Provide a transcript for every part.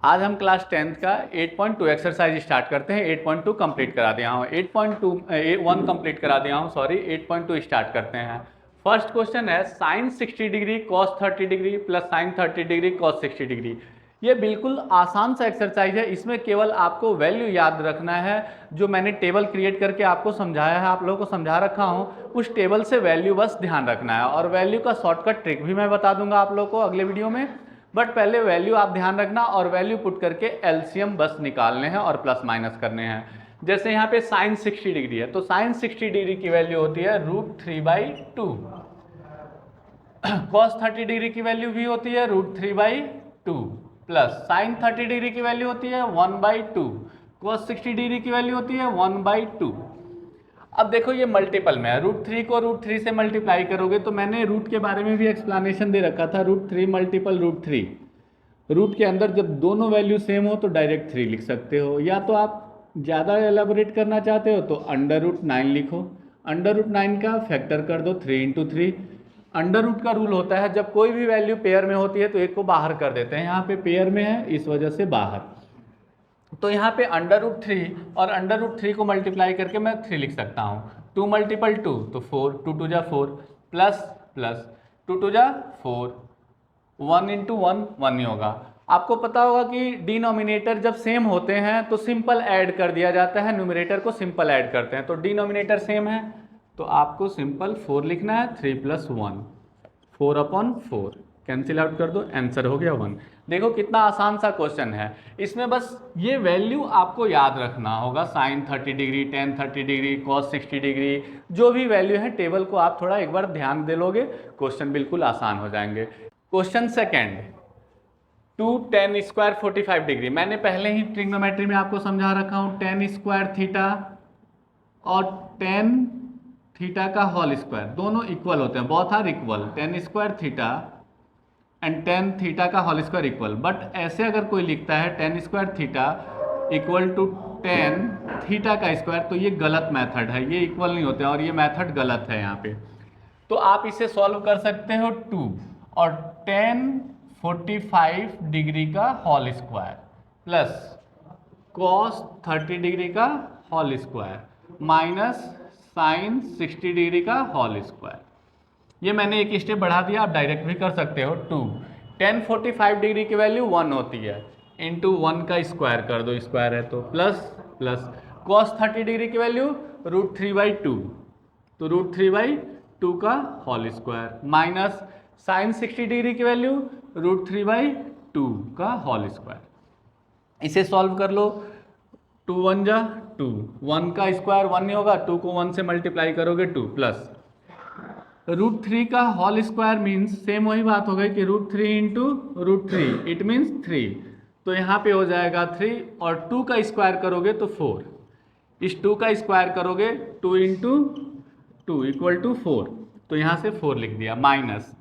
आज हम class 10th का 8.2 एक्सरसाइज स्टार्ट करते हैं। 8.2 कंप्लीट करा दिया हूँ, 8.1 कंप्लीट करा दिया हूँ, सॉरी 8.2 स्टार्ट करते हैं। फर्स्ट क्वेश्चन है sine 60 degree cos 30 degree plus sine 30 degree cos 60 degree. ये बिल्कुल आसान सा एक्सरसाइज है। इसमें केवल आपको वैल्यू याद रखना है। जो मैंने टेबल क्रिएट करके आपको समझाया है, आप लोगों को समझा रखा हूँ, उस टेबल से वैल्यू बस ध्यान रखना है। और वैल्यू का शॉर्टकट ट्रिक भी मैं बता दूंगा आप लोगों को अगले वीडियो में, बट पहले वैल्यू आप ध्यान रखना और वैल्यू पुट करके एलसीएम बस निकालने हैं और प्लस माइनस करने हैं। जैसे यहाँ पे साइन 60 डिग्री है तो साइन 60 डिग्री की वैल्यू होती है √3/2। कॉस 30 डिग्री की वैल्यू भी होती है √3/2 प्लस साइन 30 डिग्री की वैल्यू होती है 1/2। कॉस 60 डिग्री की वैल्यू होती है 1/2। अब देखो ये मल्टीपल में है, √3 को √3 से मल्टीप्लाई करोगे तो मैंने रूट के बारे में भी एक्सप्लेनेशन दे रखा था। √3 मल्टीपल √3, रूट के अंदर जब दोनों वैल्यू सेम हो तो डायरेक्ट 3 लिख सकते हो, या तो आप ज़्यादा एलाबोरेट करना चाहते हो तो √9 लिखो। √9 का फैक्टर कर दो 3 × 3। अंडर रूट का रूल होता है जब कोई भी वैल्यू पेयर में होती है तो एक को बाहर कर देते हैं। यहाँ पे पेयर में है इस वजह से बाहर, तो यहाँ पे √3 और √3 को मल्टीप्लाई करके मैं 3 लिख सकता हूँ। 2 × 2 तो 4, 2 × 4 प्लस प्लस 2 × 4, 1 × 1 1 ही होगा। आपको पता होगा कि डिनोमिनेटर जब सेम होते हैं तो सिंपल ऐड कर दिया जाता है, न्यूमरेटर को सिंपल ऐड करते हैं। तो डिनोमिनेटर सेम है तो आपको सिंपल 4 लिखना है, 3 + 1 4/4 कैंसिल आउट कर दो, आंसर हो गया 1। देखो कितना आसान सा क्वेश्चन है। इसमें बस ये वैल्यू आपको याद रखना होगा, sine 30 degree, tan 30 degree, cos 60 degree, जो भी वैल्यू है टेबल को आप थोड़ा एक बार ध्यान दे लोगे, क्वेश्चन बिल्कुल आसान हो जाएंगे। Question second, 2 tan square 45 degree. मैंने पहले ही ट्रिग्नोमेट्री में आपको समझा रखा हूँ, tan स्क्वायर थीटा और tan थीटा का होल स्क्वायर दोनों इक्वल होते हैं, both are equal. tan square theta and tan theta का होल स्क्वायर इक्वल। बट ऐसे अगर कोई लिखता है tan square theta equal to tan theta का स्क्वायर तो ये गलत मेथड है, ये इक्वल नहीं होते हैं और ये मेथड गलत है यहाँ पे। तो आप इसे सॉल्व कर सकते हो 2 और tan 45 डिग्री का whole square plus cos 30 degree का whole square minus sine 60 degree का होल स्क्वायर। ये मैंने एक स्टेप बढ़ा दिया, आप डायरेक्ट भी कर सकते हो। 2 tan 45 डिग्री की वैल्यू 1 होती है, इंटू 1 का स्क्वायर कर दो, स्क्वायर है तो प्लस प्लस cos 30 डिग्री की वैल्यू √3/2 तो √3/2 का whole square minus sine 60 degree की वैल्यू √3/2 का होल स्क्वायर। इसे सॉल्व कर लो, 2 × 1 = 2, 1 का स्क्वायर 1 नहीं होगा, 2 को 1 से मल्टीप्लाई करोगे 2 प्लस √3 का होल स्क्वायर मीन्स सेम वही बात हो गई कि √3 × √3 इट मीन्स 3, तो यहाँ पे हो जाएगा 3 और 2 का स्क्वायर करोगे तो 4, इस 2 का स्क्वायर करोगे 2 × 2 = 4, तो यहाँ से 4 लिख दिया माइनस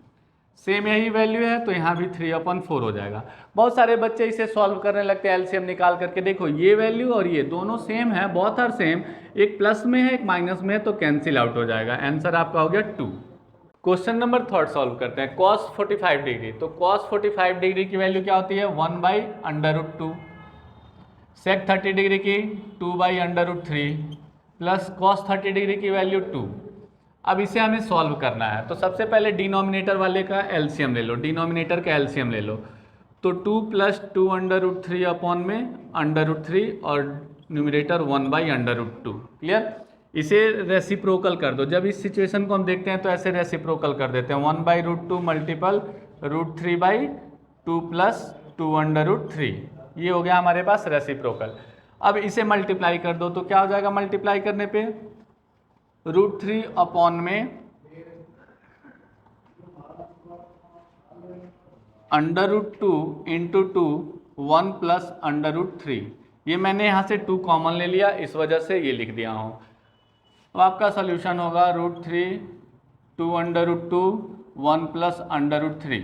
सेम यही वैल्यू है तो यहाँ भी 3/4 हो जाएगा। बहुत सारे बच्चे इसे सॉल्व करने लगते हैं एलसीएम निकाल करके। देखो ये वैल्यू और ये दोनों सेम है, बोथ आर सेम, एक प्लस में है एक माइनस में है तो कैंसिल आउट हो जाएगा। आंसर आपका हो गया 2। क्वेश्चन नंबर 3 सॉल्व करते हैं। cos 45 डिग्री, तो cos 45 डिग्री की वैल्यू क्या होती है 1/√2, sec 30 डिग्री की 2/√3 प्लस cos 30 डिग्री की वैल्यू 2। अब इसे हमें सॉल्व करना है तो सबसे पहले डिनोमिनेटर वाले का एलसीएम ले लो, डिनोमिनेटर का एलसीएम ले लो, तो 2 + 2√3 अपॉन में √3 और न्यूमरेटर 1/√2। क्लियर? इसे रेसिप्रोकल कर दो। जब इस सिचुएशन को हम देखते हैं तो ऐसे रेसिप्रोकल कर देते हैं, 1/√2 मल्टीपल √3/2 प्लस 2√3, ये हो गया हमारे पास रेसिप्रोकल। अब इसे मल्टीप्लाई कर दो तो क्या हो जाएगा मल्टीप्लाई करने पे, √3 अपॉन में √2 × 2 1 प्लस √3। ये मैंने यहाँ से 2 कॉमन ले लिया, इस वजह से ये लिख दिया हूँ। अब आपका सोल्यूशन होगा √3 2 √2 1 प्लस √3,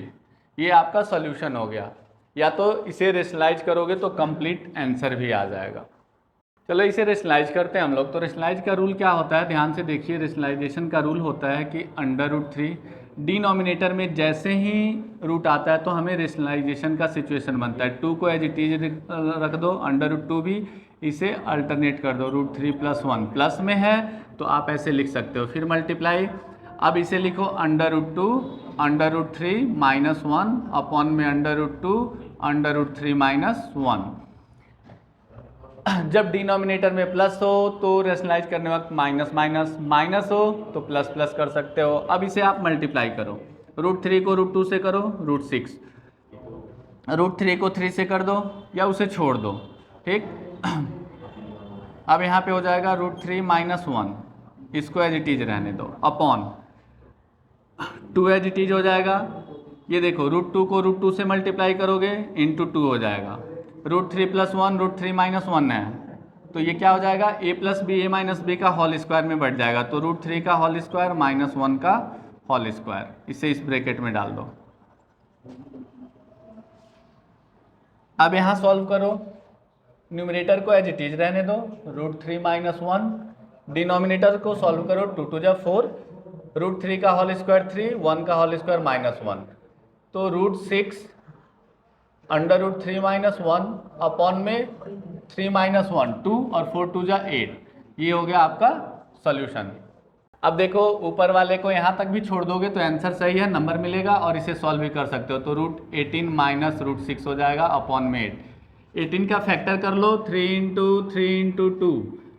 ये आपका सोल्यूशन हो गया। या तो इसे रेशनलाइज करोगे तो कंप्लीट आंसर भी आ जाएगा। चलो इसे रेशनलाइज करते हैं हम लोग। तो रेशनलाइज का रूल क्या होता है, ध्यान से देखिए। रेशनलाइजेशन का रूल होता है कि √3 डिनोमिनेटर में जैसे ही रूट आता है तो हमें रेशनलाइजेशन का सिचुएशन बनता है। 2 को एज इट इज रख दो, √2 भी, इसे अल्टरनेट कर दो, √3 + 1 प्लस में है तो आप ऐसे लिख सकते हो, फिर मल्टीप्लाई। अब इसे लिखो √2 √3 -1 अपॉन में √2 √3 -1। जब डिनोमिनेटर में प्लस हो तो रेशनलाइज करने वक्त माइनस माइनस, माइनस हो तो प्लस प्लस कर सकते हो। अब इसे आप मल्टीप्लाई करो, √3 को √2 से करो, √6, √3 को 3 से कर दो या उसे छोड़ दो, ठीक। अब यहाँ पे हो जाएगा √3 -1, इसको एज इट इज रहने दो, अपॉन 2 एज इट इज हो जाएगा। ये देखो √2 को √2 से मल्टीप्लाई करोगे इंटू 2 हो जाएगा, √3 + 1 √3 -1 है तो ये क्या हो जाएगा, a + b a - b का होल स्क्वायर में बढ़ जाएगा, तो √3 का होल स्क्वायर -1 का होल स्क्वायर, इसे इस ब्रैकेट में डाल दो। अब यहाँ सॉल्व करो, न्यूमरेटर को एज इट इज रहने दो, √3 -1, डिनोमिनेटर को सॉल्व करो, 2 × 2 = 4, √3 का होल स्क्वायर 3, 1 का होल स्क्वायर -1, तो √6 √3 -1 अपॉन में 3 - 1 2 और 4 × 2 = 8, ये हो गया आपका सॉल्यूशन। अब देखो ऊपर वाले को यहाँ तक भी छोड़ दोगे तो आंसर सही है, नंबर मिलेगा और इसे सॉल्व भी कर सकते हो, तो √18 - √6 हो जाएगा अपॉन में 8। 18 का फैक्टर कर लो, 3 × 3 × 2,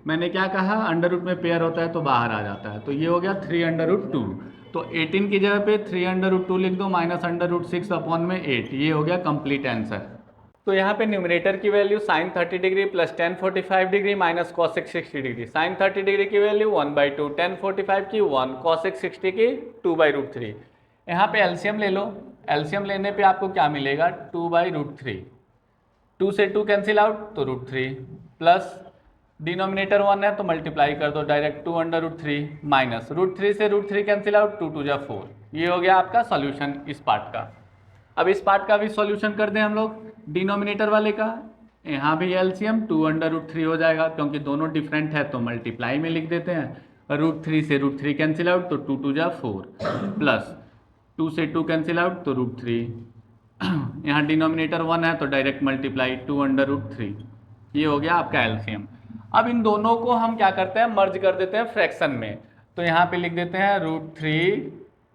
मैंने क्या कहा, अंडर रूट में पेयर होता है तो बाहर आ जाता है, तो ये हो गया 3√2, तो 18 की जगह पे 3√2 लिख दो -√6 अपॉन में 8, ये हो गया कंप्लीट आंसर। तो यहाँ पे न्यूमरेटर की value sin 30 degree + tan 45 degree - cos 60 degree, sin 30 degree की वैल्यू 1/2, tan 45 की 1, cos 60 की 2/√3। यहाँ पे एलसीएम ले लो, एलसीएम लेने पे आपको क्या मिलेगा, 2/√3, 2 से 2 कैंसिल आउट तो √3 प्लस डिनोमिनेटर 1 है तो मल्टीप्लाई कर दो डायरेक्ट, 2/√3 माइनस √3 से √3 कैंसिल आउट, 2 × 2 = 4, ये हो गया आपका सॉल्यूशन इस पार्ट का। अब इस पार्ट का भी सॉल्यूशन कर दें हम लोग, डिनोमिनेटर वाले का, यहाँ भी एलसीएम 2/√3 हो जाएगा, क्योंकि दोनों डिफरेंट है तो मल्टीप्लाई में लिख देते हैं, √3 से √3 कैंसिल आउट तो 2 × 2 = 4 प्लस 2 से 2 कैंसिल आउट तो √3, यहाँ डिनोमिनेटर 1 है तो डायरेक्ट मल्टीप्लाई 2/√3, ये हो गया आपका एलसीएम। अब इन दोनों को हम क्या करते हैं, मर्ज कर देते हैं फ्रैक्शन में, तो यहाँ पे लिख देते हैं √3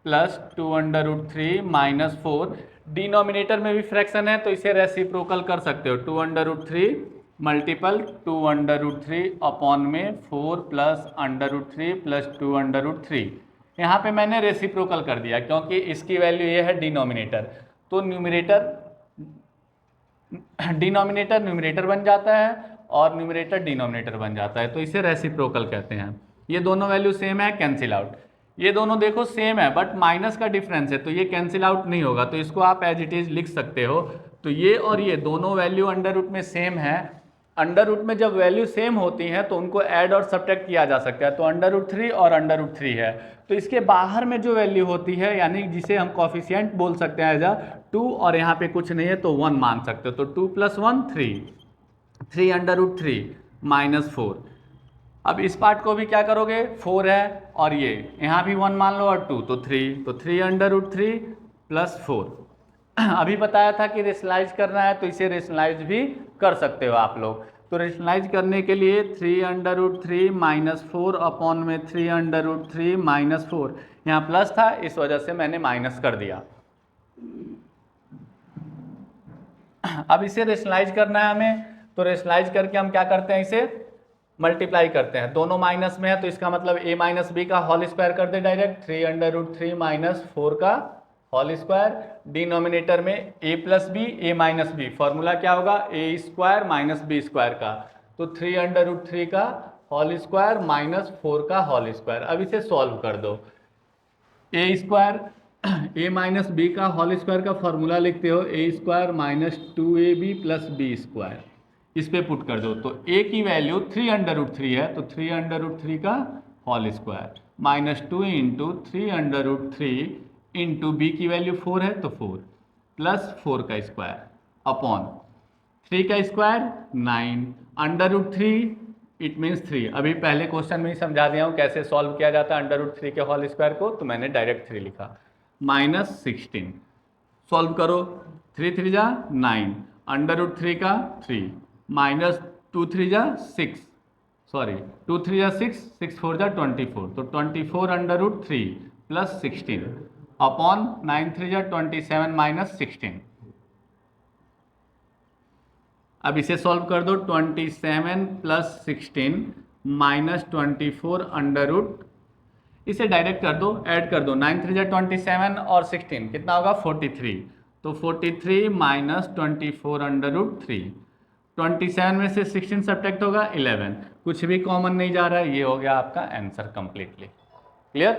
+ 2/√3 - 4, डिनोमिनेटर में भी फ्रैक्शन है तो इसे रेसिप्रोकल कर सकते हो, 2/√3 मल्टीपल 2/√3 अपॉन में 4 + √3 + 2/√3, यहाँ पे मैंने रेसिप्रोकल कर दिया क्योंकि इसकी वैल्यू ये है डिनोमिनेटर, तो डिनोमिनेटर न्यूमरेटर बन जाता है और न्यूमरेटर डिनोमिनेटर बन जाता है, तो इसे रेसिप्रोकल कहते हैं। ये दोनों वैल्यू सेम है, कैंसिल आउट, ये दोनों देखो सेम है बट माइनस का डिफरेंस है तो ये कैंसिल आउट नहीं होगा, तो इसको आप एज इट इज लिख सकते हो। तो ये और ये दोनों वैल्यू अंडर रूट में सेम है, अंडर रूट में जब वैल्यू सेम होती हैं तो उनको ऐड और सब्ट्रैक्ट किया जा सकता है, तो √3 और √3 है, तो इसके बाहर में जो वैल्यू होती है यानी जिसे हम कॉफिशिएंट बोल सकते हैं एज अ 2, और यहाँ पे कुछ नहीं है तो 1 मान सकते हो, तो 2 + 1 3, 3 √3 - 4। अब इस पार्ट को भी क्या करोगे, 4 है और ये यहाँ भी 1 मान लो और 2 तो 3, तो 3 √3 + 4। अभी बताया था कि रेशनलाइज करना है तो इसे रेशनलाइज भी कर सकते हो आप लोग, तो रेशनलाइज करने के लिए 3 √3 - 4 अपॉन में 3 √3 - 4, यहाँ प्लस था इस वजह से मैंने माइनस कर दिया। अब इसे रेशनलाइज करना है हमें, तो रेशनलाइज करके हम क्या करते हैं, इसे मल्टीप्लाई करते हैं, दोनों माइनस में है तो इसका मतलब a - b का होल स्क्वायर कर दे डायरेक्ट, 3 √3 - 4 का होल स्क्वायर, डिनोमिनेटर में a + b a - b, formula क्या होगा a² - b² का, तो 3 √3 का होल स्क्वायर - 4 का होल स्क्वायर। अब इसे सॉल्व कर दो, a - b का होल स्क्वायर का फॉर्मूला लिखते हो a² - 2ab + b², इस पे पुट कर दो, तो a की वैल्यू 3 √3 है तो 3 √3 का होल स्क्वायर -2 × 3 √3 इंटू b की वैल्यू 4 है तो 4 प्लस 4 का स्क्वायर अपॉन 3 का स्क्वायर 9 √3 इट मीन्स 3। अभी पहले क्वेश्चन में ही समझा दिया हूँ कैसे सॉल्व किया जाता है √3 के होल स्क्वायर को, तो मैंने डायरेक्ट 3 लिखा। माइनस 16। सॉल्व करो, 3 3 जा 9, अंडर रूट 3 का 3, माइनस 2 3 जा 6, सॉरी 2 3 जा 6, 6 4 जा 24, तो 24 अंडर रूट 3 प्लस 16 अपॉन 9 3 जा 27 माइनस 16। अब इसे सॉल्व कर दो, 27 प्लस 16 माइनस 24 अंडर रूट, इसे डायरेक्ट कर दो, ऐड कर दो, 9 3 जा 27 और 16 कितना होगा 43, तो 43 माइनस 24 अंडर रूट 3, 27 में से 16 सब्ट्रैक्ट होगा 11, कुछ भी कॉमन नहीं जा रहा है, ये हो गया आपका आंसर कंप्लीटली क्लियर।